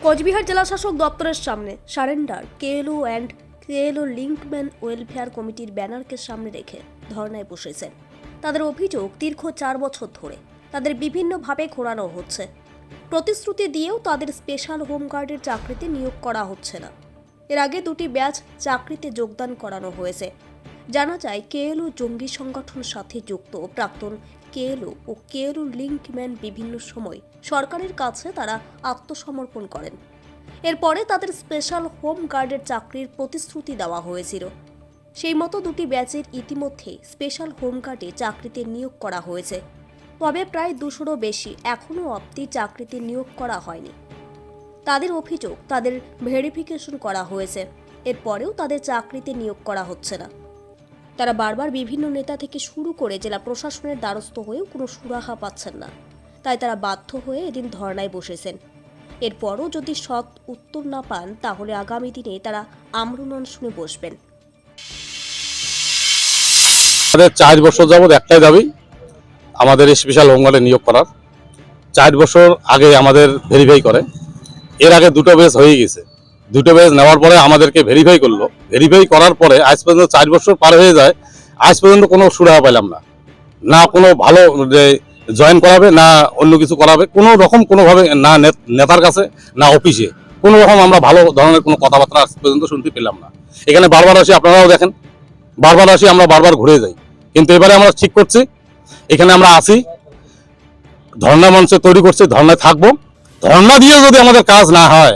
কোচবিহার জেলাশাসক দপ্তরের সামনে surrender KLO and KLO linkman welfare কমিটির ব্যানারকে সামনে রেখে ধর্নায় বসেছেন। তাদের অভিযোগ দীর্ঘ 4 বছর ধরে তাদের বিভিন্নভাবে ঘোরানো হচ্ছে। প্রতিশ্রুতি দিয়েও তাদের স্পেশাল হোমগার্ডের চাকরিতে নিয়োগ করা হচ্ছে না। এর আগে 2টি ব্যাচ চাকরিতে যোগদান করানো হয়েছে। জানা যায় কেএলও জঙ্গি সংগঠনের সাথে যুক্ত প্রাক্তন কেএলও ও কেএলও লিঙ্কম্যান বিভিন্ন সময় সরকারের কাছে তারা আত্মসমর্পণ করেন। এরপরে তাদের স্পেশাল হোম গার্ডের চাকরির প্রতিশ্রুতি দেওয়া হয়েছিল। সেই মতো 2টি ব্যাচের ইতিমধ্যে স্পেশাল হোম গার্ডে চাকরিতে নিয়োগ করা হয়েছে। তবে প্রায় 200রও বেশি এখনও অবধি চাকরিতে নিয়োগ করা হয়নি। তাদের অভিযোগ তাদের ভেরিফিকেশন করা হয়েছে, এরপরেও তাদের চাকরিতে নিয়োগ করা হচ্ছে না। তারা বারবার বিভিন্ন নেতা থেকে শুরু করে জেলা প্রশাসনের দ্বারস্থ হয়েও কোনো সুরাহা পাচ্ছেন না। তাই তারা বাধ্য হয়ে এদিন ধর্নায় বসেছেন। এরপরও যদি সৎ উত্তর না পান তাহলে আগামী দিনে তারা আমরণ অনশনে বসবেন। আমাদের 4 বছর যাবৎ একটাই দাবি, আমাদের স্পেশাল হোমগার্ডে নিয়োগ করার। 4 বছর আগে আমাদের ভেরিফাই করে, এর আগে 2টো ব্যাচ হয়ে গেছে। 2টো ব্যাচ নেওয়ার পরে আমাদেরকে ভেরিফাই করলো। ভেরিফাই করার পরে আজ পর্যন্ত 4 বছর পার হয়ে যায়, আজ পর্যন্ত কোনো সুরাহা পেলাম না। না কোনো ভালো জয়েন করাবে, না অন্য কিছু করাবে, কোনো রকম কোনোভাবে না নেতার কাছে না অফিসে কোনো রকম আমরা ভালো ধরনের কোনো কথাবার্তা আজ পর্যন্ত শুনতে পেলাম না। এখানে বারবার আসি, আপনারাও দেখেন, বারবার আসি, আমরা বারবার ঘুরে যাই। কিন্তু এবারে আমরা ঠিক করছি, এখানে আমরা আসি, ধর্ণা মঞ্চ তৈরি করছি, ধর্ণায় থাকবো। ধর্ণা দিয়ে যদি আমাদের কাজ না হয়,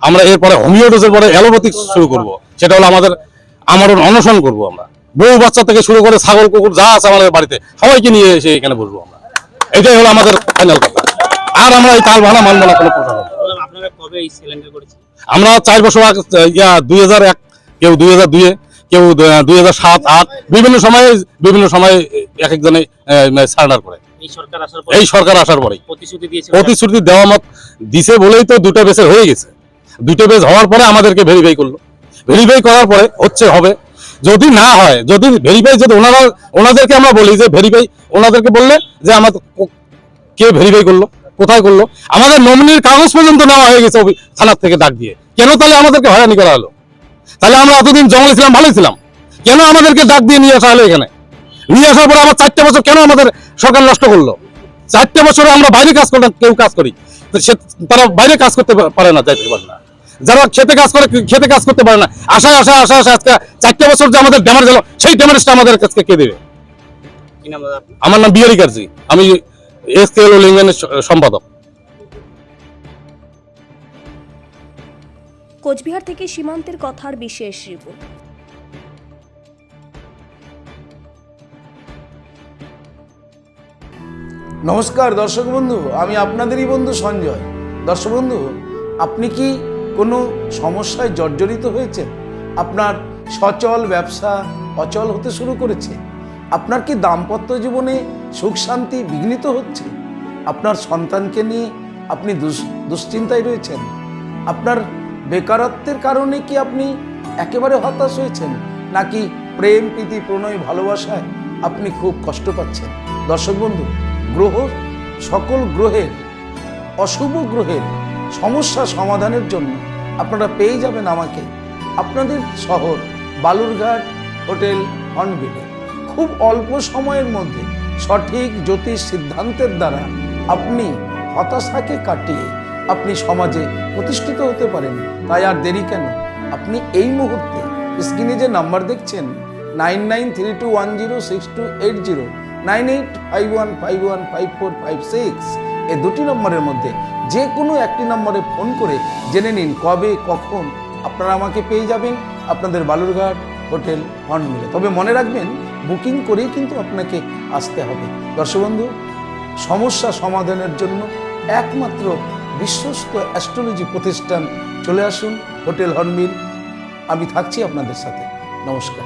আমরা এরপরে হোমিও ডোজের পরে অ্যালোপ্যাথিক শুরু করব। সেটা হলো আমাদের আমরণ অনশন করব। আমরা বউ বাচ্চা থেকে শুরু করে ছাগল কুকুর যা আছে আমাদের বাড়িতে সবাইকে নিয়ে এসে এখানে বসবো। আমরা এটাই হলো আমাদের ফাইনাল কথা। আর আমরা এই তাল ভাড়া মানবো না কোনো প্রশাসন। আমরা 4 বছর আগে 2001, কেউ 2002, কেউ 2007, 2008 বিভিন্ন সময় এক একজনে সারেন্ডার করে। এই সরকার আসার পরে প্রতিশ্রুতি দেওয়া মত দিছে বলেই তো 2টো বেসের হয়ে গেছে। 2টো বেস হওয়ার পরে আমাদেরকে ভেরিফাই করলো। ভেরিফাই করার পরে হবে, যদি না হয়, যদি ভেরিফাই, যদি ওনাদেরকে আমরা বলি যে ভেরিফাই, ওনাদেরকে বললে যে আমাদের কে ভেরিফাই করলো, কোথায় করলো, আমাদের নমিনির কাগজ পর্যন্ত নেওয়া হয়ে গেছে থানার থেকে ডাক দিয়ে। কেন তাহলে আমাদেরকে হয়রানি করা হলো? তাহলে আমরা অতদিন জঙ্গলে ছিলাম, ভালোই ছিলাম, কেন আমাদেরকে ডাক দিয়ে নিয়ে আসা হলো? এখানে নিয়ে আসার পরে আবার 4টে বছর কেন আমাদের সরকার নষ্ট করলো? 4টে বছরে আমরা বাইরে কাজ করলাম, কেউ কাজ করি, তারা বাইরে কাজ করতে পারে না, যাইতে পারে না। যারা খেতে কাজ করে, খেতে কাজ করতে পারে না। আশায় আজকে 4টে বছর যে আমাদের ড্যামেজ হলো, সেই ড্যামেজটা আমাদের কাছে কে দেবে? আমার নাম বিহারি কার্জি, আমি কেএলও লিঙ্কম্যানের সম্পাদক। কোচবিহার থেকে সীমান্তের কথার বিশেষ রিপোর্ট। নমস্কার দর্শক বন্ধু, আমি আপনাদেরই বন্ধু সঞ্জয়। দর্শক বন্ধু, আপনি কি কোনো সমস্যায় জর্জরিত হয়েছেন? আপনার সচল ব্যবসা অচল হতে শুরু করেছে? আপনার কি দাম্পত্য জীবনে সুখ শান্তি বিঘ্নিত হচ্ছে? আপনার সন্তানকে নিয়ে আপনি দুশ্চিন্তায় রয়েছেন? আপনার বেকারত্বের কারণে কি আপনি একেবারে হতাশ হয়েছেন? নাকি প্রেম প্রীতি প্রণয় ভালোবাসায় আপনি খুব কষ্ট পাচ্ছেন? দর্শক বন্ধু, সকল গ্রহের, অশুভ গ্রহের সমস্যা সমাধানের জন্য আপনারা পেয়ে যাবেন আমাকে আপনাদের শহর বালুরঘাট হোটেল হর্নবিলে। খুব অল্প সময়ের মধ্যে সঠিক জ্যোতিষ সিদ্ধান্তের দ্বারা আপনি হতাশাকে কাটিয়ে আপনি সমাজে প্রতিষ্ঠিত হতে পারেন। তাই আর দেরি কেন? আপনি এই মুহূর্তে স্ক্রিনে যে নাম্বার দেখছেন 9932106280, 9851515456, এই 2টি নম্বরের মধ্যে যে কোনো একটি নম্বরে ফোন করে জেনে নিন কবে কখন আপনারা আমাকে পেয়ে যাবেন আপনাদের বালুরঘাট হোটেল হর্নবিলে। তবে মনে রাখবেন, বুকিং করেই কিন্তু আপনাকে আসতে হবে। দর্শক বন্ধু, সমস্যা সমাধানের জন্য একমাত্র বিশ্বস্ত অ্যাস্ট্রোলজি প্রতিষ্ঠান চলে আসুন হোটেল হর্নবিল। আমি থাকছি আপনাদের সাথে। নমস্কার।